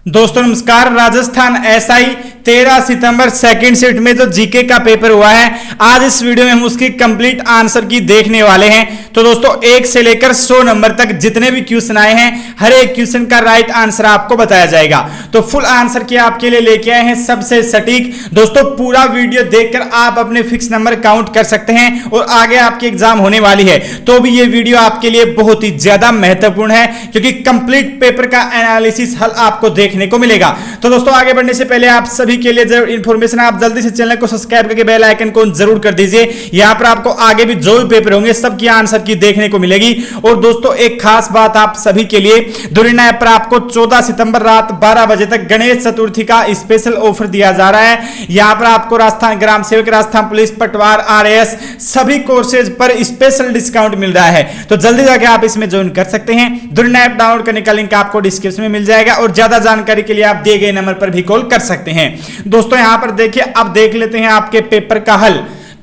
दोस्तों नमस्कार। राजस्थान एसआई 13 सितंबर second shift में जो जीके का पेपर हुआ है, आज इस वीडियो में हम उसकी कंप्लीट आंसर की देखने वाले हैं। तो दोस्तों 1 से लेकर 100 नंबर तक जितने भी क्वेश्चन आए हैं, हर एक क्वेश्चन का राइट आंसर आपको बताया जाएगा। तो फुल आंसर की आपके लिए लेके आए हैं सबसे सटीक। दोस्तों पूरा वीडियो देखकर आप अपने फिक्स नंबर काउंट कर सकते हैं और आगे आपकी एग्जाम होने वाली है तो भी ये वीडियो आपके लिए बहुत ही ज्यादा महत्वपूर्ण है, क्योंकि कंप्लीट पेपर का एनालिसिस हल आपको देखने को मिलेगा। तो दोस्तों आगे बढ़ने से पहले आप सभी के लिए जरूर इंफॉर्मेशन, आप जल्दी से चैनल को सब्सक्राइब करके बेल आइकन को जरूर कर दीजिए। यहां पर आपको आगे भी जो भी पेपर होंगे सबकी आंसर की देखने को मिलेगी। और दोस्तों एक खास बात आप सभी के लिए, दुरिना ऐप पर आपको 14 सितंबर रात 12 बजे तक गणेश चतुर्थी का स्पेशल ऑफर दिया जा रहा है। यहां पर आपको राजस्थान ग्राम सेवक, राजस्थान पुलिस, पटवार, आरएएस सभी कोर्सेज पर स्पेशल डिस्काउंट मिल रहा है। तो जल्दी जाके आप इसमें ज्वाइन कर सकते हैं। दुरिना ऐप डाउनलोड करने का लिंक आपको डिस्क्रिप्शन में मिल जाएगा और ज्यादा जानकारी के लिए आप दिए गए नंबर पर भी कॉल कर सकते हैं। दोस्तों यहां पर देखिए, अब देख लेते हैं आपके पेपर का हल।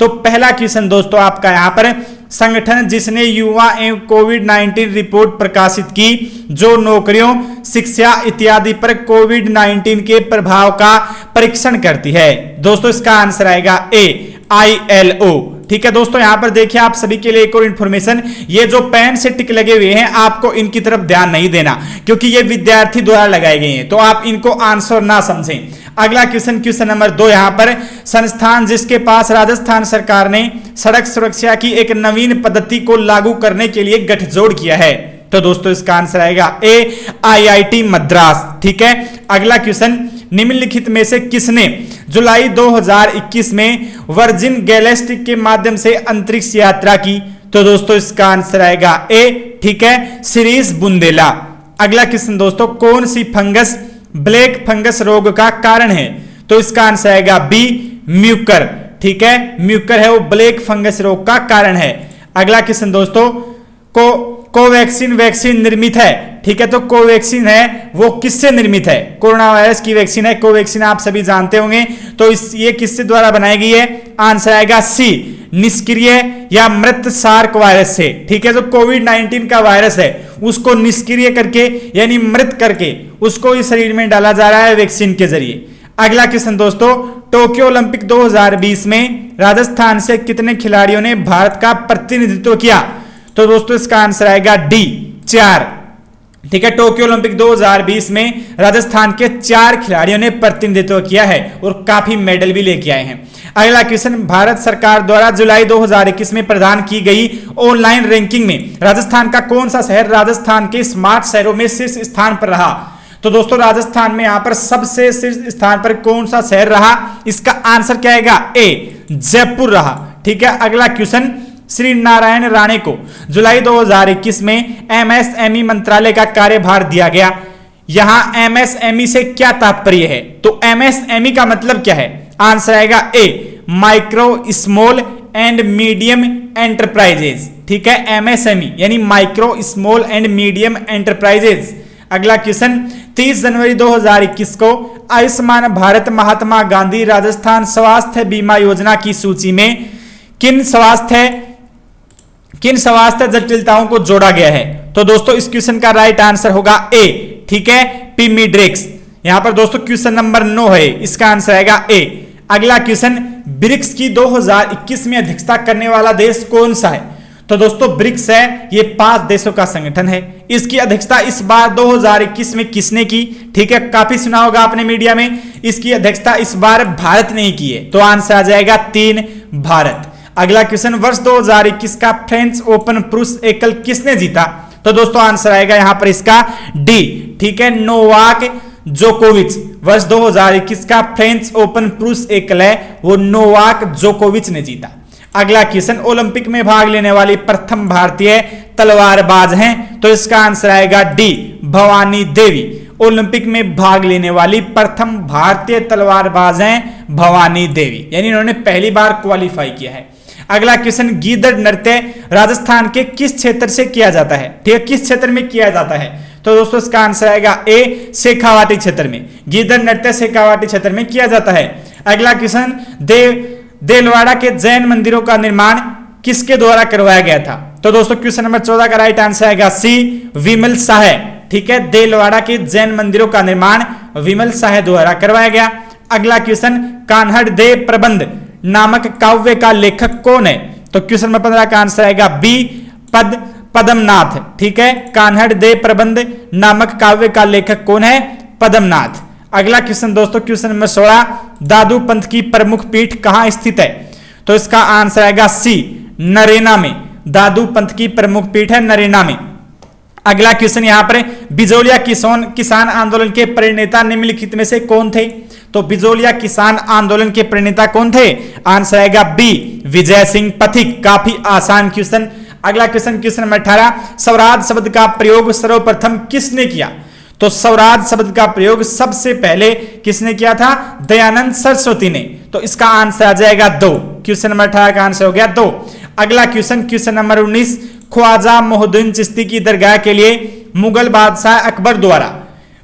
तो पहला क्वेश्चन दोस्तों आपका यहां पर, संगठन जिसने युवा एवं कोविड-19 रिपोर्ट प्रकाशित की जो नौकरियों, शिक्षा इत्यादि पर कोविड-19 के प्रभाव का परीक्षण करती है। दोस्तों इसका आंसर आएगा ए, ILO। ठीक है दोस्तों, यहां पर देखिए आप सभी के लिए एक और इंफॉर्मेशन, ये जो पेन से टिक लगे हुए हैं आपको इनकी तरफ ध्यान नहीं देना, क्योंकि ये विद्यार्थी द्वारा लगाए गए हैं, तो आप इनको आंसर ना समझें। अगला क्वेश्चन, क्वेश्चन नंबर 2 यहां पर, संस्थान जिसके पास राजस्थान सरकार ने सड़क सुरक्षा की एक नवीन पद्धति को लागू करने के लिए गठजोड़ किया है। तो दोस्तों इसका आंसर आएगा ए, IIT मद्रास। ठीक है, अगला क्वेश्चन, निम्नलिखित में से किसने जुलाई 2021 में वर्जिन गैलेक्टिक के माध्यम से अंतरिक्ष यात्रा की? तो दोस्तों इसका आंसर आएगा ए, ठीक है, शिरीष बुंदेला। अगला क्वेश्चन दोस्तों, कौन सी फंगस ब्लैक फंगस रोग का कारण है? तो इसका आंसर आएगा बी, म्यूकर। ठीक है, म्यूकर है वो ब्लैक फंगस रोग का कारण है। अगला क्वेश्चन दोस्तों, कोवैक्सीन वैक्सीन निर्मित है। ठीक है, तो कोवैक्सीन है वो किससे निर्मित है? कोरोना वायरस की वैक्सीन है कोवैक्सीन, आप सभी जानते होंगे। तो ये किससे द्वारा बनाई गई है? आंसर आएगा सी, निष्क्रिय या मृत सार्क वायरस से। ठीक है, जो कोविड-19 का वायरस है उसको निष्क्रिय करके यानी मृत करके उसको इस शरीर में डाला जा रहा है वैक्सीन के जरिए। अगला क्वेश्चन दोस्तों, टोक्यो ओलंपिक 2020 में राजस्थान से कितने खिलाड़ियों ने भारत का प्रतिनिधित्व किया? तो दोस्तों इसका आंसर आएगा डी, 4। ठीक है, टोक्यो ओलंपिक 2020 में राजस्थान के 4 खिलाड़ियों ने प्रतिनिधित्व किया है और काफी मेडल भी लेके आए हैं। अगला क्वेश्चन, भारत सरकार द्वारा जुलाई 2021 में प्रदान की गई ऑनलाइन रैंकिंग में राजस्थान का कौन सा शहर राजस्थान के स्मार्ट शहरों में शीर्ष स्थान पर रहा? तो दोस्तों राजस्थान में यहां पर सबसे शीर्ष स्थान पर कौन सा शहर रहा? इसका आंसर क्या आएगा? ए, जयपुर रहा। ठीक है, अगला क्वेश्चन, श्री नारायण राणे को जुलाई 2021 में MSME मंत्रालय का कार्यभार दिया गया। यहां MSME से क्या तात्पर्य है? तो MSME का मतलब क्या है? आंसर आएगा A, micro small and medium enterprises. ठीक है, MSME यानी micro small and medium enterprises. अगला क्वेश्चन, 30 जनवरी 2021 को आयुष्मान भारत महात्मा गांधी राजस्थान स्वास्थ्य बीमा योजना की सूची में किन स्वास्थ्य जटिलताओं को जोड़ा गया है? तो दोस्तों इस क्वेश्चन का राइट आंसर होगा ए, ठीक है, पिमीड्रेक्स। यहां पर दोस्तों क्वेश्चन नंबर 9 है, इसका आंसर आएगा ए। अगला क्वेश्चन, ब्रिक्स की 2021 में अध्यक्षता करने वाला देश कौन सा है? तो दोस्तों ब्रिक्स है ये 5 देशों का संगठन है। इसकी अध्यक्षता इस बार 2021 में किसने की? ठीक है, काफी सुना होगा आपने मीडिया में। इसकी अध्यक्षता इस बार भारत ने की है, तो आंसर आ जाएगा 3, भारत। अगला क्वेश्चन, वर्ष 2021 का फ्रेंच ओपन पुरुष एकल किसने जीता? तो दोस्तों आंसर आएगा यहां पर इसका डी, ठीक है, नोवाक जोकोविच। वर्ष 2021 का फ्रेंच ओपन पुरुष एकल है वो नोवाक जोकोविच ने जीता। अगला क्वेश्चन, ओलंपिक में भाग लेने वाली प्रथम भारतीय तलवारबाज हैं? तो इसका आंसर आएगा डी, भवानी देवी। ओलंपिक में भाग लेने वाली प्रथम भारतीय तलवारबाज हैं भवानी देवी, यानी इन्होंने पहली बार क्वालिफाई किया है। अगला क्वेश्चन, गीदड़ नृत्य राजस्थान के किस क्षेत्र से किया जाता है? ठीक है, किस क्षेत्र में किया जाता है? तो दोस्तों इसका आंसर आएगा ए, शेखावाटी क्षेत्र में। गीदड़ नृत्य शेखावाटी क्षेत्र में किया जाता है। अगला क्वेश्चन, देलवाड़ा के जैन मंदिरों का निर्माण किसके द्वारा करवाया गया था? तो दोस्तों क्वेश्चन नंबर 14 का राइट आंसर आएगा सी, विमल शाह। ठीक है, देलवाड़ा के जैन मंदिरों का निर्माण विमल साहे द्वारा करवाया गया। अगला क्वेश्चन, कान्हड़ दे प्रबंध नामक काव्य का लेखक कौन है? तो क्वेश्चन नंबर 15 का आंसर आएगा बी, पद्मनाथ। ठीक है, कान्हड़ दे प्रबंध नामक काव्य का लेखक कौन है? पद्मनाथ। अगला क्वेश्चन दोस्तों, क्वेश्चन नंबर 16, दादू पंथ की प्रमुख पीठ कहां स्थित है? तो इसका आंसर आएगा सी, नरेना में। दादू पंथ की प्रमुख पीठ है नरेना में। अगला क्वेश्चन यहां पर, बिजोलिया किसान आंदोलन के प्रणेता निम्नलिखित में से कौन थे? तो बिजोलिया किसान आंदोलन के प्रणेता कौन थे? आंसर आएगा बी, विजय सिंह पथिक। काफी आसान क्वेश्चन। अगला क्वेश्चन, क्वेश्चन नंबर 18, स्वराज शब्द का प्रयोग सर्वप्रथम किसने किया? तो स्वराज शब्द का प्रयोग सबसे पहले किसने किया था? दयानंद सरस्वती ने। तो इसका आंसर आ जाएगा 2। क्वेश्चन नंबर 18 का आंसर हो गया 2। अगला question, question number 19, Khwaja Moinuddin Chishti की दरगाह के लिए मुगल बादशाह अकबर द्वारा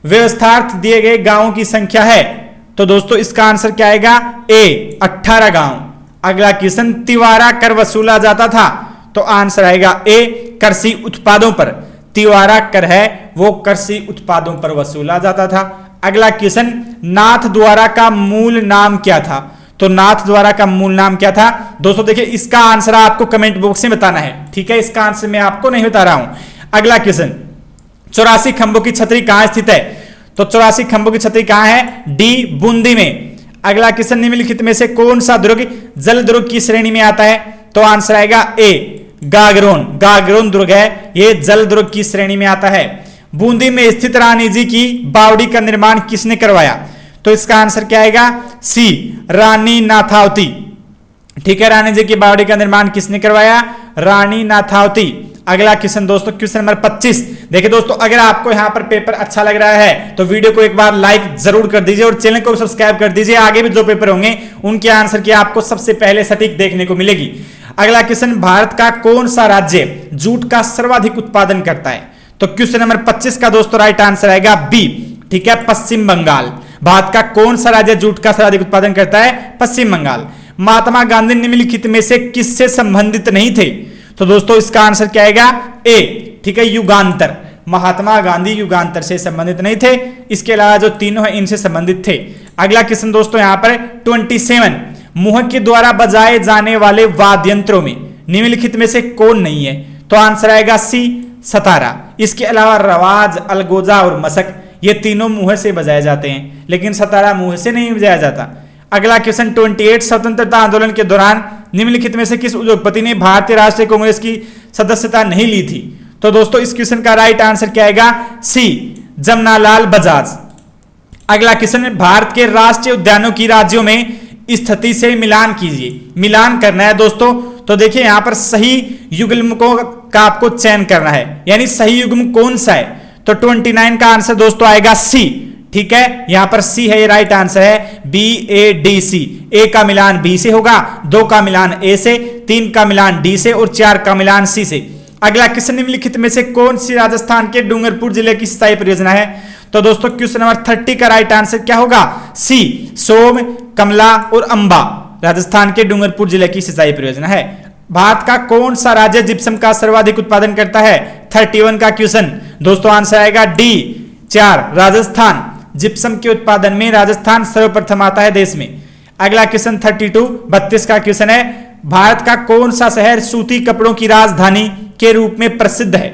व्यवस्थार्थ दिए गए गांवों की संख्या है? तो दोस्तों इसका आंसर क्या आएगा? ए, 18 गांव। अगला क्वेश्चन, तिवारा कर वसूला जाता था? तो आंसर आएगा ए, कृषि उत्पादों पर। तिवारा कर है वो कृषि उत्पादों पर वसूला जाता था। अगला क्वेश्चन, नाथ द्वारा का मूल नाम क्या था? तो नाथ द्वारा का मूल नाम क्या था? दोस्तों देखिए, इसका आंसर आपको कमेंट बॉक्स में बताना है। ठीक है, इसका आंसर मैं आपको नहीं बता रहा हूं। अगला क्वेश्चन, 84 खंभों की छतरी कहां स्थित है? तो 84 खंभों की छतरी कहां है? डी, बूंदी में। अगला क्वेश्चन, निम्नलिखित में से कौन सा दुर्ग जल दुर्ग की श्रेणी में आता है? तो आंसर आएगा ए, गागरोन। गागरोन दुर्ग है ये जल दुर्ग की श्रेणी में आता है। बूंदी में स्थित रानी जी की बावड़ी का निर्माण किसने करवाया? तो इसका आंसर क्या आएगा? सी, रानी नाथावती। ठीक है, रानी जी की बावड़ी का निर्माण किसने करवाया? रानी नाथावती। अगला क्वेश्चन दोस्तों, क्वेश्चन नंबर 25। देखिए दोस्तों, अगर आपको यहां पर पेपर अच्छा लग रहा है तो वीडियो को एक बार लाइक जरूर कर दीजिए और चैनल को सब्सक्राइब कर दीजिए। आगे भी जो पेपर होंगे उनके आंसर की आपको सबसे पहले सटीक देखने को मिलेगी। अगला क्वेश्चन, भारत का कौन सा राज्य जूट का सर्वाधिक उत्पादन करता है? तो क्वेश्चन नंबर 25 का दोस्तों राइट आंसर आएगा बी। ठीक है, पश्चिम बंगाल। भारत का कौन सा राज्य जूट का सर्वाधिक उत्पादन करता है? पश्चिम बंगाल। महात्मा गांधी निम्नलिखित में से किससे संबंधित नहीं थे? तो दोस्तों इसका आंसर क्या आएगा? ए, ठीक है, युगांतर। महात्मा गांधी युगांतर से संबंधित नहीं थे। इसके अलावा जो तीनों हैं इनसे संबंधित थे। अगला क्वेश्चन दोस्तों यहां पर 27, मुंह के द्वारा बजाए जाने वाले वाद्य यंत्रों में निम्नलिखित में से कौन नहीं है? तो आंसर आएगा सी, सतारा। इसके अलावा रवाज, अलगोजा और मशक ये तीनों मुंह से बजाए जाते हैं, लेकिन सतारा मुंह से नहीं बजाया जाता। अगला क्वेश्चन 28, स्वतंत्रता आंदोलन के दौरान निम्नलिखित में से किस उद्योगपति ने भारतीय राष्ट्रीय कांग्रेस की सदस्यता नहीं ली थी? तो दोस्तों इस क्वेश्चन का राइट आंसर क्या आएगा? सी, जमनालाल बजाज। अगला क्वेश्चन, भारत के राष्ट्रीय उद्यानों की राज्यों में स्थिति से मिलान कीजिए। मिलान करना है दोस्तों, तो देखिए यहां पर सही युग्म का आपको चयन करना है, यानी सही युग्म कौन सा है? तो 29 का आंसर दोस्तों आएगा सी। ठीक है, यहां पर सी है, ये राइट आंसर है बी, ए, डी, सी। ए का मिलान बी से होगा, 2 का मिलान ए से, 3 का मिलान डी से और 4 का मिलान सी से। अगला क्वेश्चन, निम्नलिखित में से कौन सी राजस्थान के डूंगरपुर जिले की सिंचाई परियोजना है? तो दोस्तों क्वेश्चन नंबर 30 का राइट आंसर क्या होगा? सी, सोम, कमला और अंबा राजस्थान के डूंगरपुर जिले की सिंचाई परियोजना है। भारत का कौन सा राज्य जिप्सम का सर्वाधिक उत्पादन करता है? 31 का क्वेश्चन दोस्तों आंसर आएगा डी, 4, राजस्थान। जिप्सम के उत्पादन में राजस्थान सर्वप्रथम आता है देश में। अगला क्वेश्चन 32 का क्वेश्चन है, भारत का कौन सा शहर सूती कपड़ों की राजधानी के रूप में प्रसिद्ध है?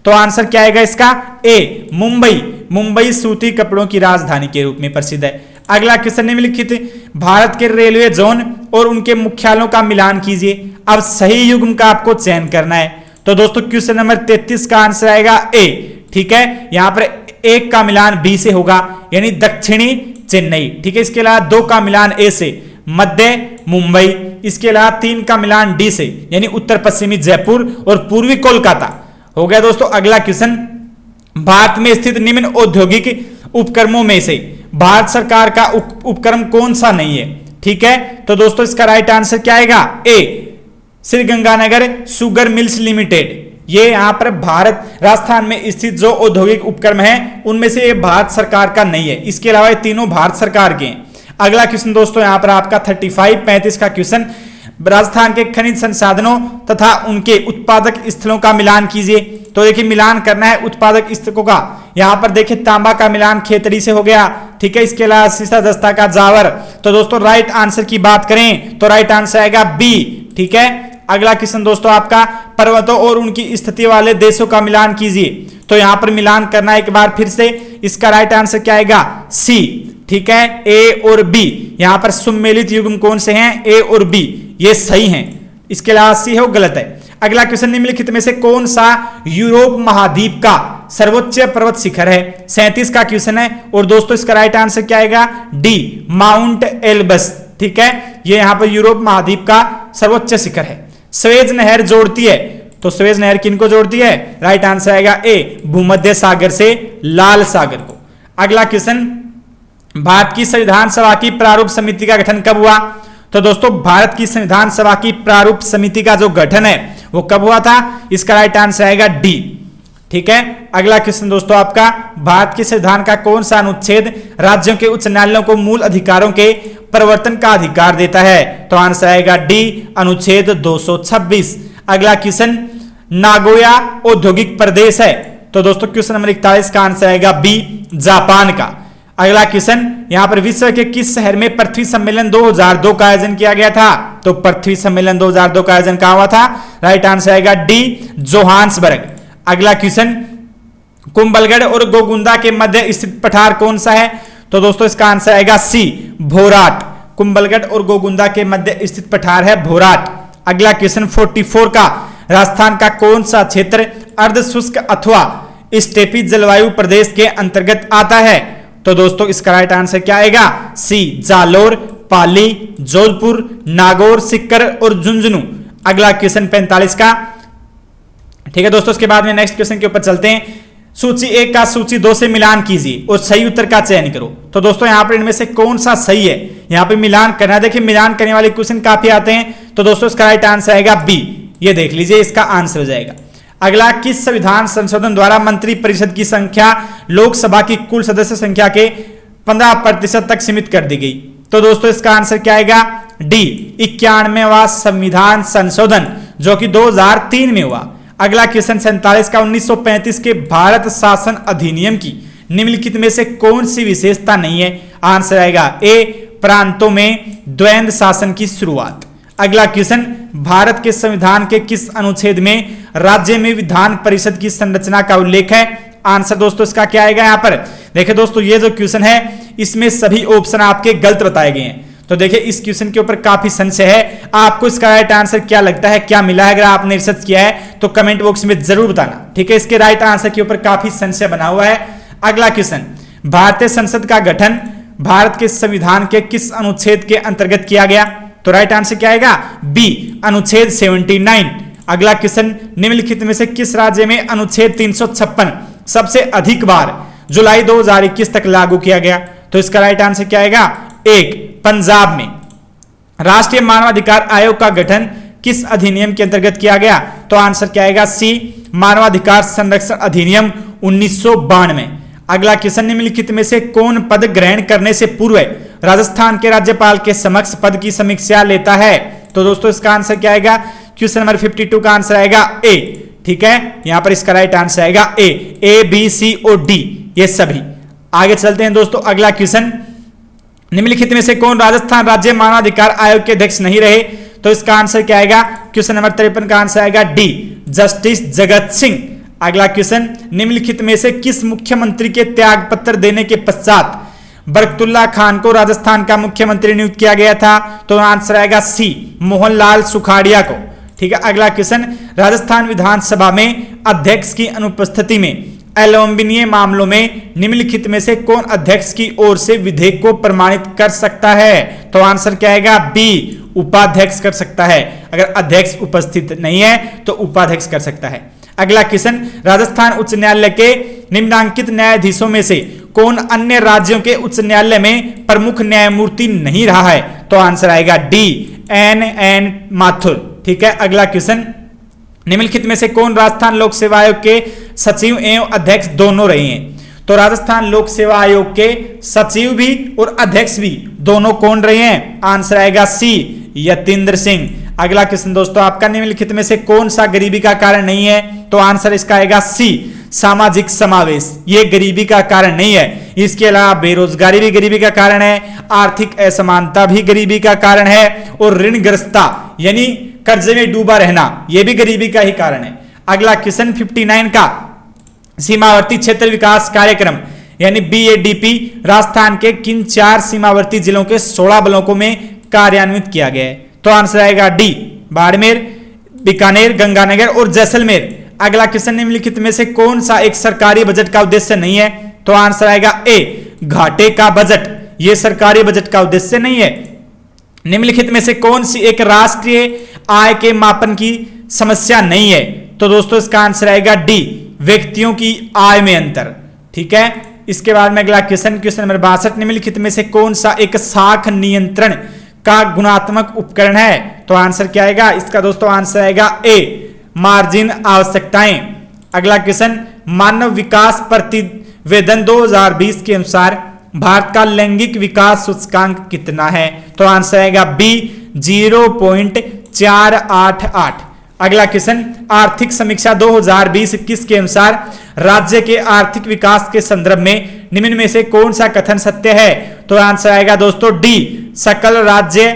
तो आंसर क्या आएगा इसका? ए, मुंबई। मुंबई सूती कपड़ों की राजधानी के रूप में प्रसिद्ध है। अगला क्वेश्चन, निम्नलिखित भारत के रेलवे जोन और उनके मुख्यालयों का मिलान कीजिए। अब सही युग्म का आपको चयन करना है। तो दोस्तों क्वेश्चन नंबर 33 का आंसर आएगा ए। ठीक है, यहां पर 1 का मिलान बी से होगा, यानी दक्षिणी चेन्नई। ठीक है, इसके अलावा 2 का मिलान ए से, मध्य मुंबई। इसके अलावा 3 का मिलान डी से, यानी उत्तर पश्चिमी जयपुर और पूर्वी कोलकाता। हो गया दोस्तों। अगला क्वेश्चन, भारत में स्थित निम्न औद्योगिक उपक्रमों में से भारत सरकार का उपक्रम कौन सा नहीं है? ठीक है, तो दोस्तों इसका राइट आंसर क्या आएगा? A, Sri Ganganagar sugar mills limited. ये यहां पर भारत राजस्थान में स्थित जो औद्योगिक उपक्रम है उनमें से ये भारत सरकार का नहीं है। इसके अलावा ये तीनों भारत सरकार के हैं। अगला क्वेश्चन दोस्तों यहां पर आपका 35 का क्वेश्चन, राजस्थान के खनिज संसाधनों तथा उनके उत्पादक स्थलों का मिलान कीजिए। तो देखिए मिलान करना है उत्पादक स्थलों का। यहां पर देखिए तांबा का मिलान खेतड़ी से हो गया, ठीक है। इसके अलावा सीसा दस्ता का जावर। तो दोस्तों राइट आंसर की बात करें तो राइट आंसर आएगा बी, ठीक है। अगला क्वेश्चन दोस्तों आपका, पर्वतों और उनकी स्थिति वाले देशों का मिलान कीजिए। तो यहां पर मिलान करना एक बार फिर से, इसका राइट आंसर क्या आएगा? सी, ठीक है। ए और बी यहां पर सुमेलित युग्म कौन से हैं? ए और बी, ये सही हैं। इसके अलावा सी है वो गलत है। अगला क्वेश्चन, निम्नलिखित में से कौन सा यूरोप महाद्वीप का सर्वोच्च पर्वत शिखर है? 37 का क्वेश्चन है। और दोस्तों इसका राइट आंसर क्या आएगा? डी, माउंट एल्बस, ठीक है। ये यहां पर यूरोप महाद्वीप का सर्वोच्च शिखर है। स्वेज नहर जोड़ती है, तो स्वेज नहर किनको जोड़ती है? राइट आंसर आएगा ए, भूमध्य सागर से लाल सागर को। अगला क्वेश्चन, भारत की संविधान सभा की प्रारूप समिति का गठन कब हुआ? तो दोस्तों भारत की संविधान सभा की प्रारूप समिति का जो गठन है वो कब हुआ था? इसका राइट आंसर आएगा डी, ठीक है। अगला क्वेश्चन दोस्तों आपका, भारत के संविधान का कौन सा अनुच्छेद राज्यों के उच्च न्यायालयों को मूल अधिकारों के परिवर्तन का अधिकार देता है? तो आंसर आएगा डी, अनुच्छेद 226। अगला क्वेश्चन, नागोया औद्योगिक प्रदेश है। तो दोस्तों क्वेश्चन नंबर 41 का आंसर आएगा बी, जापान का। अगला क्वेश्चन, यहां पर विश्व के किस शहर में पृथ्वी सम्मेलन 2002 का आयोजन किया गया था? तो पृथ्वी सम्मेलन 2002 का आयोजन कहां हुआ था? राइट आंसर आएगा डी, जोहान्सबर्ग। अगला क्वेश्चन, कुंभलगढ़ और गोगुंदा के मध्य स्थित पठार कौन सा है? तो दोस्तों इसका आंसर आएगा सी, भोराट। कुंभलगढ़ और गोगुंदा के मध्य स्थित पठार है भोराट। अगला क्वेश्चन 44 का, राजस्थान का कौन सा क्षेत्र अर्ध शुष्क अथवा स्टेपी जलवायु प्रदेश के अंतर्गत आता है? तो दोस्तों इसका राइट आंसर क्या आएगा? सी, जालोर, पाली, जोधपुर, नागौर, सिक्कर और झुंझुनू। अगला क्वेश्चन 45 का, ठीक है दोस्तों। इसके बाद में नेक्स्ट क्वेश्चन के ऊपर चलते हैं। सूची 1 का सूची 2 से मिलान कीजिए और सही उत्तर का चयन करो। तो दोस्तों यहां पर इनमें से कौन सा सही है, यहां पर मिलान करना है। देखिए मिलान करने वाले क्वेश्चन काफी आते हैं। तो दोस्तों इसका राइट आंसर आएगा बी, ये देख लीजिए इसका आंसर हो जाएगा। अगला, किस संविधान संशोधन द्वारा मंत्री परिषद की संख्या लोकसभा की कुल सदस्य संख्या के 15% तक सीमित कर दी गई? तो दोस्तों इसका आंसर क्या आएगा? डी, 91वां संविधान संशोधन, जो कि 2003 में हुआ। अगला क्वेश्चन 47 का, 1935 के भारत शासन अधिनियम की निम्नलिखित में से कौन सी विशेषता नहीं है? आंसर आएगा ए, प्रांतों में द्वैध शासन की शुरुआत। अगला क्वेश्चन, भारत के संविधान के किस अनुच्छेद में राज्य में विधान परिषद की संरचना का उल्लेख है? आंसर दोस्तों इसका क्या आएगा? यहां पर देखिए दोस्तों ये जो क्वेश्चन है इसमें सभी ऑप्शन आपके गलत बताए गए हैं। तो देखिए इस क्वेश्चन के ऊपर काफी संशय है, आपको इसका राइट आंसर क्या लगता है, क्या मिला है? अगर आपने रिसर्च किया है तो कमेंट बॉक्स में जरूर बताना, ठीक है। इसके राइट आंसर के ऊपर काफी संशय बना हुआ है। अगला क्वेश्चन, भारतीय संसद का गठन भारत के संविधान के किस अनुच्छेद के अंतर्गत किया गया? तो राइट आंसर क्या आएगा? बी, अनुच्छेद 79। अगला क्वेश्चन, निम्नलिखित में से किस राज्य में अनुच्छेद 356 सबसे अधिक बार जुलाई 2021 तक लागू किया गया? तो इसका राइट आंसर क्या आएगा? एक, पंजाब में। राष्ट्रीय मानवाधिकार आयोग का गठन किस अधिनियम के अंतर्गत किया गया? तो आंसर क्या आएगा? सी, मानवाधिकार संरक्षण अधिनियम 1992। अगला क्वेश्चन, निम्नलिखित में से कौन पद ग्रहण करने से पूर्व राजस्थान के राज्यपाल के समक्ष पद की समीक्षा लेता है? तो दोस्तों इसका आंसर क्या आएगा? क्वेश्चन नंबर 52 का आंसर आएगा ए, ठीक है। यहां पर इसका राइट आंसर आएगा ए, बी, सी और डी ये सभी। आगे चलते हैं दोस्तों। अगला क्वेश्चन, निम्नलिखित में से कौन राजस्थान राज्य मानवाधिकार आयोग के अध्यक्ष नहीं रहे? तो इसका आंसर क्या आएगा? क्वेश्चन नंबर 53 का आंसर आएगा डी, जस्टिस जगत सिंह। अगला क्वेश्चन, निम्नलिखित में से किस मुख्यमंत्री के त्यागपत्र देने के पश्चात बरकतुल्ला खान को राजस्थान का मुख्यमंत्री नियुक्त किया गया था? तो आंसर आएगा सी, मोहनलाल सुखाड़िया को, ठीक है। अगला क्वेश्चन, राजस्थान विधानसभा में अध्यक्ष की अनुपस्थिति में अविलंबनीय मामलों में निम्नलिखित में से कौन अध्यक्ष की ओर से विधेयक को प्रमाणित कर सकता है? तो आंसर क्या आएगा? बी, उपाध्यक्ष कर सकता है। अगर अध्यक्ष उपस्थित नहीं है तो उपाध्यक्ष कर सकता है। अगला क्वेश्चन, राजस्थान उच्च न्यायालय के निम्नांकित न्यायाधीशों में से कौन अन्य राज्यों के उच्च न्यायालय में प्रमुख न्यायमूर्ति नहीं रहा है? तो आंसर आएगा डी, एन माथुर, ठीक है। अगला क्वेश्चन, निम्नलिखित में से कौन राजस्थान लोक सेवा आयोग के सचिव एवं अध्यक्ष दोनों रहे हैं? तो राजस्थान लोक सेवा आयोग के सचिव भी और अध्यक्ष भी दोनों कौन रहे हैं? आंसर आएगा सी, यतीन्द्र सिंह। अगला क्वेश्चन दोस्तों आपका, निम्नलिखित में से कौन सा गरीबी का कारण नहीं है? तो आंसर इसका आएगा सी, सामाजिक समावेश। ये गरीबी का कारण नहीं है। इसके अलावा बेरोजगारी भी गरीबी का कारण है, आर्थिक असमानता भी गरीबी का कारण है, और ऋणग्रस्तता यानी कर्जे में डूबा रहना यह भी गरीबी का ही कारण है। अगला क्वेश्चन 59 का, सीमावर्ती क्षेत्र विकास कार्यक्रम यानी BADP राजस्थान के किन 4 सीमावर्ती जिलों के 16 ब्लॉकों में कार्यान्वित किया गया है? तो आंसर आएगा डी, बाड़मेर, बीकानेर, गंगानगर और जैसलमेर। अगला क्वेश्चन, निम्नलिखित में से कौन सा एक सरकारी बजट का उद्देश्य नहीं है? तो आंसर आएगा ए, घाटे का बजट। यह सरकारी बजट का उद्देश्य नहीं है। निम्नलिखित में से कौन सी एक राष्ट्रीय आय के मापन की समस्या नहीं है? तो दोस्तों इसका आंसर आएगा डी, व्यक्तियों की आय में अंतर। ठीक है, इसके बाद में अगला क्वेश्चन, क्वेश्चन नंबर 62, निम्नलिखित में से कौन सा एक साख नियंत्रण का गुणात्मक उपकरण है? तो आंसर क्या आएगा इसका दोस्तों? आंसर आएगा ए, मार्जिन आवश्यकताएं। अगला क्वेश्चन, मानव विकास प्रतिवेदन 2020 के अनुसार भारत का लैंगिक विकास सूचकांक कितना है? तो आंसर आएगा बी, 0.488। अगला क्वेश्चन, आर्थिक समीक्षा 2020-21 के अनुसार राज्य के आर्थिक विकास के संदर्भ में निम्न में से कौन सा कथन सत्य है? तो आंसर आएगा दोस्तों डी, सकल राज्य।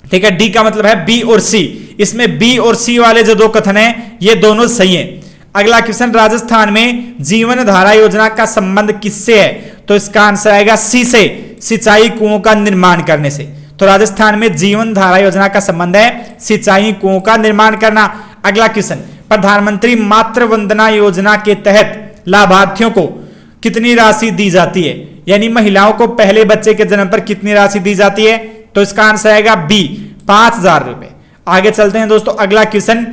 ठीक है, डी का मतलब है बी और सी। इसमें बी और सी वाले जो दो कथन हैं ये दोनों सही हैं। अगला क्वेश्चन, राजस्थान में जीवन धारा योजना का संबंध किससे है? तो इसका आंसर आएगा सी से, सिंचाई कुओं का निर्माण करने से। तो राजस्थान में जीवन धारा योजना का संबंध है सिंचाई कुओं का निर्माण करना। अगला क्वेश्चन, प्रधानमंत्री मातृ वंदना योजना के तहत लाभार्थियों को कितनी राशि दी जाती है? यानी महिलाओं को पहले बच्चे के जन्म पर कितनी राशि दी जाती है? तो इसका आंसर आएगा बी, 5,000 रुपए। आगे चलते हैं दोस्तों, अगला क्वेश्चन,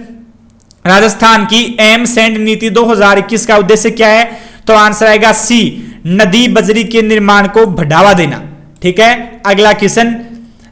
राजस्थान की एम्स एंड नीति 2021 का उद्देश्य क्या है? तो आंसर आएगा सी, नदी बजरी के निर्माण को बढ़ावा देना। ठीक है, अगला क्वेश्चन,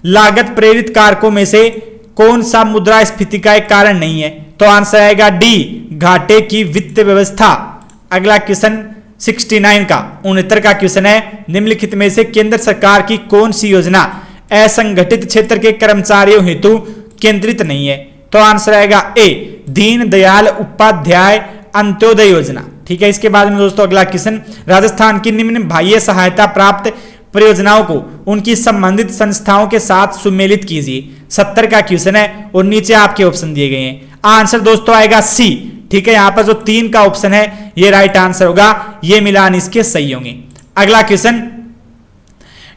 लागत प्रेरित कारकों में से कौन सा मुद्रास्फीति का एक कारण नहीं है? तो आंसर आएगा डी, घाटे की वित्त व्यवस्था। अगला क्वेश्चन 69 का 69 का क्वेश्चन है, निम्नलिखित में से केंद्र सरकार की कौन सी योजना असंगठित क्षेत्र के कर्मचारियों हेतु केंद्रित नहीं है? तो आंसर आएगा ए, दीन दयाल उपाध्याय अंत्योदय योजना। ठीक है, इसके बाद में दोस्तों अगला क्वेश्चन, राजस्थान की निम्न बाह्य सहायता प्राप्त परियोजनाओं को उनकी संबंधित संस्थाओं के साथ सुमेलित कीजिए। 70 का क्वेश्चन है और नीचे आपके ऑप्शन दिए गए हैं। आंसर दोस्तों आएगा सी। ठीक है, यहां पर जो 3 का ऑप्शन है ये राइट आंसर होगा, ये मिलान इसके सही होंगे। अगला क्वेश्चन,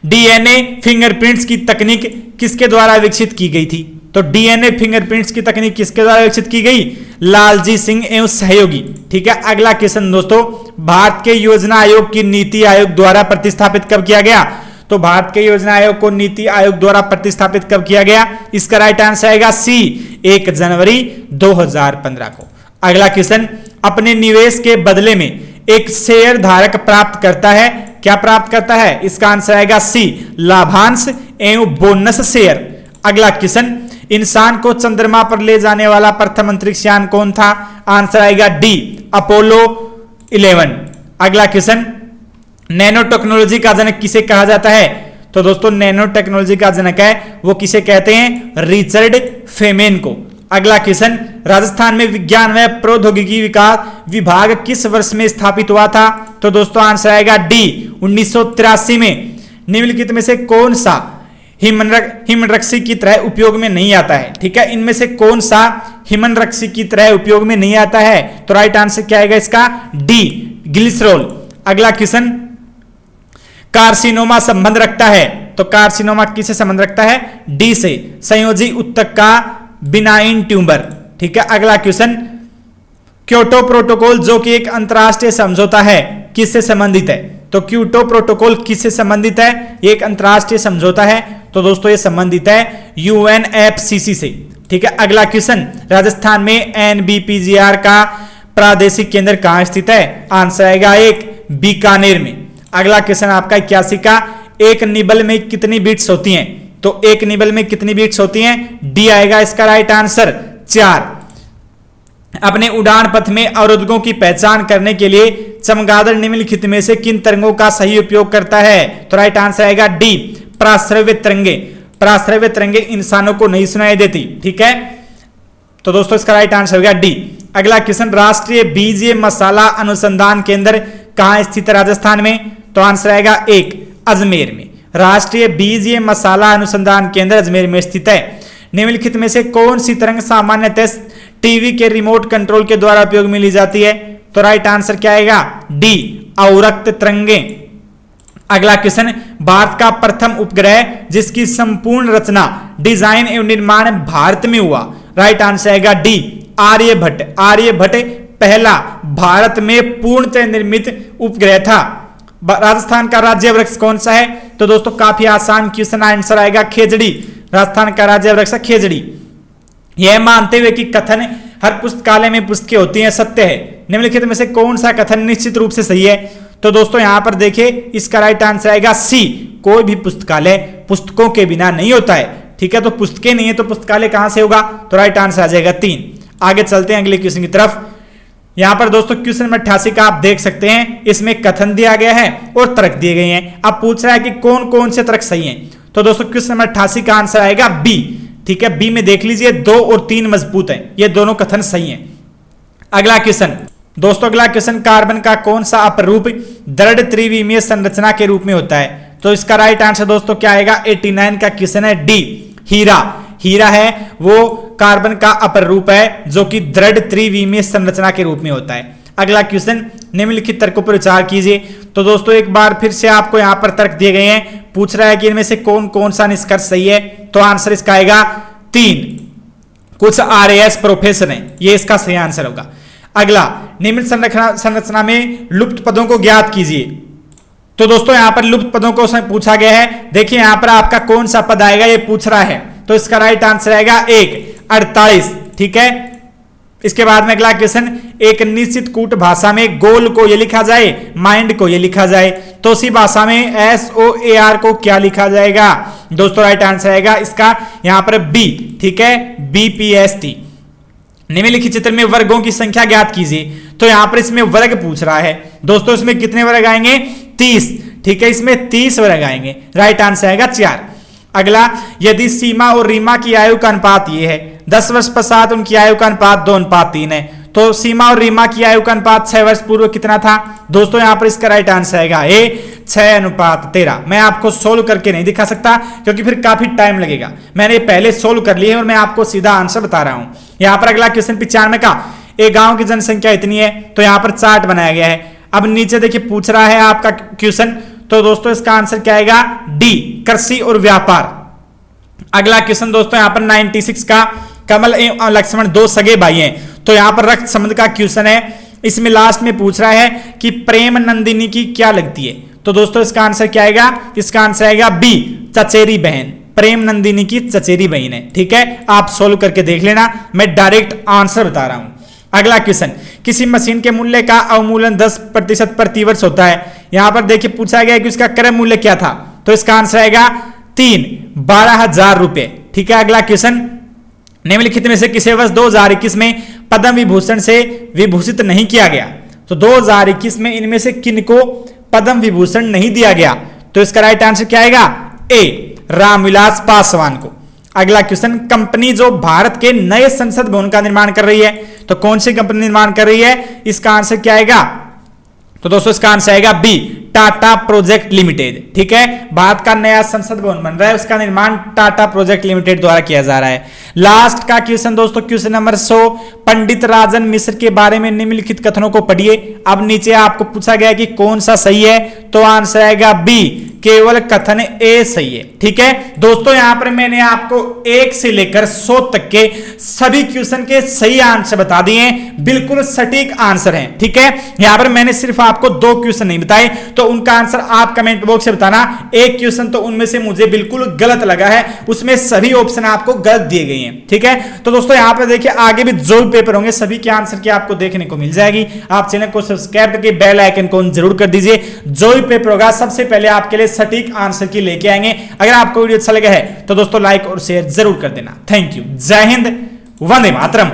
डीएनए फिंगरप्रिंट्स की तकनीक किसके द्वारा विकसित की गई थी? तो डीएनए फिंगरप्रिंट्स की तकनीक किसके द्वारा विकसित की गई? लालजी सिंह एवं सहयोगी। ठीक है, अगला क्वेश्चन दोस्तों, भारत के योजना आयोग की नीति आयोग द्वारा प्रतिस्थापित कब किया गया? तो भारत के योजना आयोग को नीति आयोग द्वारा प्रतिस्थापित कब किया गया? इसका राइट आंसर आएगा सी, 1 जनवरी 2015 को। अगला क्वेश्चन, अपने निवेश के बदले में एक शेयर धारक प्राप्त करता है, क्या प्राप्त करता है? इसका आंसर आएगा सी, लाभांश एवं बोनस शेयर। अगला क्वेश्चन, इंसान को चंद्रमा पर ले जाने वाला प्रथम अंतरिक्ष यान कौन था? आंसर आएगा डी, अपोलो 11। अगला क्वेश्चन, नैनो टेक्नोलॉजी का जनक किसे कहा जाता है? तो दोस्तों नैनो टेक्नोलॉजी का जनक है वो किसे कहते हैं? रिचर्ड फेमेन को। अगला क्वेश्चन, राजस्थान में विज्ञान व प्रौद्योगिकी विकास विभाग किस वर्ष में स्थापित हुआ था? तो दोस्तों आंसर आएगा डी, 1983 में। निम्नलिखित में से कौन सा हिमरक्षी की तरह उपयोग में नहीं आता है? ठीक है, इनमें से कौन सा हिमरक्षी की तरह उपयोग में नहीं आता है? तो राइट आंसर क्या आएगा इसका? D, glycerol. अगला क्वेश्चन, कार्सिनोमा संबंध रखता है, तो कार्सिनोमा किससे संबंध रखता है? डी से, संयोजी ऊतक का बिनाइन ट्यूमर। ठीक है, अगला क्वेश्चन, क्योटो प्रोटोकॉल जो कि एक अंतरराष्ट्रीय समझौता है किससे संबंधित है? तो क्योटो प्रोटोकॉल किससे संबंधित है? एक अंतरराष्ट्रीय समझौता है, तो दोस्तों ये संबंधित है UNFCCC से। ठीक है, अगला क्वेश्चन, राजस्थान में NBPGR का प्रादेशिक केंद्र कहां स्थित है? आंसर आएगा 1, बीकानेर में। अगला क्वेश्चन आपका 81 का, एक निबल में कितनी बीट्स होती हैं? तो एक निबल में कितनी बीट्स होती हैं? डी आएगा इसका राइट आंसर, 4। अपने उड़ान पथ में अवरोधकों की पहचान करने के लिए चमगादड़ निम्नलिखित में से किन तरंगों का सही उपयोग करता है? तो राइट आंसर आएगा डी, प्राश्रव्य तरंगे। पराश्रव्य तरंगे इंसानों को नहीं सुनाई देती। ठीक है, तो दोस्तों इसका राइट आंसर हो गया डी। अगला क्वेश्चन, राष्ट्रीय बीज मसाला अनुसंधान केंद्र कहां स्थित है राजस्थान में? तो आंसर आएगा 1 अजमेर में। राष्ट्रीय बीज मसाला अनुसंधान केंद्र अजमेर में स्थित है। निम्नलिखित में से कौन सी तरंग सामान्यतः टीवी के रिमोट कंट्रोल के द्वारा उपयोग में ली जाती है? तो राइट आंसर क्या आएगा? डी अवरक्त तरंगें। अगला क्वेश्चन, भारत का प्रथम उपग्रह जिसकी संपूर्ण रचना, डिजाइन एवं निर्माण भारत में हुआ? राइट आंसर आएगा डी आर्यभट्ट। आर्यभट्ट पहला भारत में पूर्णतः निर्मित उपग्रह था। राजस्थान का राज्य वृक्ष कौन सा है? तो दोस्तों काफी आसान क्वेश्चन, आंसर आएगा खेजड़ी। राजस्थान का राज्य वृक्ष खेजड़ी। यह मानते हुए कि कथन हर पुस्तकालय में पुस्तकें होती हैं सत्य है, निम्नलिखित में से कौन सा कथन निश्चित रूप से सही है? तो दोस्तों यहां पर देखिए, इसका राइट आंसर आएगा सी, कोई भी पुस्तकालय पुस्तकों के बिना नहीं होता है। ठीक है, तो पुस्तकें नहीं है तो पुस्तकालय कहां से होगा? तो राइट आंसर आ जाएगा 3। आगे चलते हैं अगले क्वेश्चन की तरफ। यहां पर दोस्तों क्वेश्चन नंबर 88 का आप देख सकते हैं, इसमें कथन दिया गया है और तर्क दिए गए हैं। अब पूछ रहा है कि कौन कौन से तर्क सही हैं। तो दोस्तों क्वेश्चन नंबर 88 का आंसर आएगा बी। ठीक है, बी में देख लीजिए 2 और 3 मजबूत हैं, ये दोनों कथन सही हैं। अगला क्वेश्चन दोस्तों, अगला क्वेश्चन, कार्बन का कौन सा अपरूप दृढ़ त्रिविमीय संरचना के रूप में होता है? तो इसका राइट आंसर दोस्तों क्या आएगा? 89 का क्वेश्चन है डी हीरा। हीरा है वो कार्बन का अपर रूप है जो कि दृढ़ त्रिविमीय संरचना के रूप में होता है। अगला क्वेश्चन, निम्नलिखित तर्कों पर विचार कीजिए। तो दोस्तों एक बार फिर से आपको यहां पर तर्क दिए गए हैं, पूछ रहा है कि इनमें से कौन कौन सा निष्कर्ष सही है? तो आंसर इसका आएगा 3। कुछ RAS प्रोफेसर है, ये इसका सही आंसर होगा। अगला, निम्न संरचना में लुप्त पदों को ज्ञात कीजिए। तो दोस्तों यहां पर लुप्त पदों को पूछा गया है। देखिए यहां पर आपका कौन सा पद आएगा ये पूछ रहा है, तो इसका राइट आंसर आएगा 1 48। ठीक है, इसके बाद में अगला क्वेश्चन, एक निश्चित कूट भाषा में गोल को ये लिखा जाए, माइंड को ये लिखा जाए, तो उसी भाषा में SOAR को क्या लिखा जाएगा? दोस्तों राइट आंसर आएगा इसका यहां पर बी। ठीक है, BPST। निम्नलिखित चित्र में वर्गों की संख्या ज्ञात कीजिए। तो यहां पर इसमें वर्ग पूछ रहा है। दोस्तों इसमें कितने वर्ग आएंगे? 30। ठीक है, इसमें 30 वर्ग आएंगे। राइट आंसर आएगा 4। अगला, यदि सीमा और रीमा की आयु का अनुपात ये है, 10 वर्ष पश्चात उनकी आयु का अनुपात 2:3 है, तो सीमा और रीमा की आयु का अनुपात 6 वर्ष पूर्व कितना था? दोस्तों यहां पर इसका राइट आंसर आएगा ए 6:13। मैं आपको सोल्व करके नहीं दिखा सकता क्योंकि फिर काफी टाइम लगेगा। मैंने पहले सोल्व कर लिए और मैं आपको सीधा आंसर बता रहा हूं। यहां पर अगला क्वेश्चन 95 का, एक गांव की जनसंख्या इतनी है, तो यहां पर चार्ट बनाया गया है। अब नीचे देखिए पूछ रहा है आपका क्वेश्चन, तो दोस्तों इसका आंसर क्या आएगा? डी कृषि और व्यापार। अगला क्वेश्चन दोस्तों यहां पर 96 का, कमल एवं लक्ष्मण 2 सगे भाई हैं, तो यहां पर रक्त संबंध का क्वेश्चन है। इसमें लास्ट में पूछ रहा है कि प्रेम नंदिनी की क्या लगती है? तो दोस्तों इसका आंसर क्या आएगा? इसका आंसर आएगा बी चचेरी बहन। प्रेम नंदिनी की चचेरी बहन है। ठीक है, आप सोल्व करके देख लेना, मैं डायरेक्ट आंसर बता रहा हूं। अगला क्वेश्चन, किसी मशीन के मूल्य का अवमूल्यन 10% प्रतिवर्ष होता है। यहां पर देखिए पूछा गया कि उसका क्रय मूल्य क्या था, तो इसका आंसर आएगा 12,000 रुपए। ठीक है, अगला क्वेश्चन, निम्नलिखित में से किसे वर्ष 2021 में पद्म विभूषण से विभूषित नहीं किया गया? तो 2021 में इनमें से किनको पद्म विभूषण नहीं दिया गया? तो इसका राइट आंसर क्या आएगा? ए रामविलास पासवान को। अगला क्वेश्चन, कंपनी जो भारत के नए संसद भवन का निर्माण कर रही है, तो कौन सी कंपनी निर्माण कर रही है? इसका आंसर क्या आएगा? तो दोस्तों इसका आंसर आएगा बी टाटा प्रोजेक्ट लिमिटेड। ठीक है, भारत का नया संसद भवन बन रहा है, उसका निर्माण टाटा प्रोजेक्ट लिमिटेड द्वारा किया जा रहा है। लास्ट का क्वेश्चन दोस्तों, क्वेश्चन नंबर 100, पंडित राजन मिश्र के बारे में निम्नलिखित कथनों को पढ़िए। अब नीचे आपको पूछा गया कि कौन सा सही है, तो आंसर आएगा बी केवल कथन ए सही है। ठीक है दोस्तों, यहां पर मैंने आपको 1 से लेकर 100 तक के सभी क्वेश्चन के सही आंसर बता दिए हैं, बिल्कुल सटीक आंसर हैं। ठीक है, यहां पर मैंने सिर्फ आपको 2 क्वेश्चन नहीं बताए, तो उनका आंसर आप कमेंट बॉक्स से बताना। एक क्वेश्चन तो उनमें से मुझे बिल्कुल गलत लगा है, उसमें सभी ऑप्शन आपको गलत दिए गए हैं। ठीक है, तो दोस्तों यहां पर देखिए आगे भी जो भी पेपर होंगे सभी के आंसर की आपको देखने को मिल जाएगी। आप चैनल को सब्सक्राइब करके बेल आइकन को जरूर कर दीजिए। जो भी पेपर होगा सबसे पहले आपके लिए सटीक आंसर की लेके आएंगे। अगर आपको वीडियो अच्छा लगा है तो दोस्तों लाइक और शेयर जरूर कर देना। थैंक यू, जय हिंद, वंदे मातरम।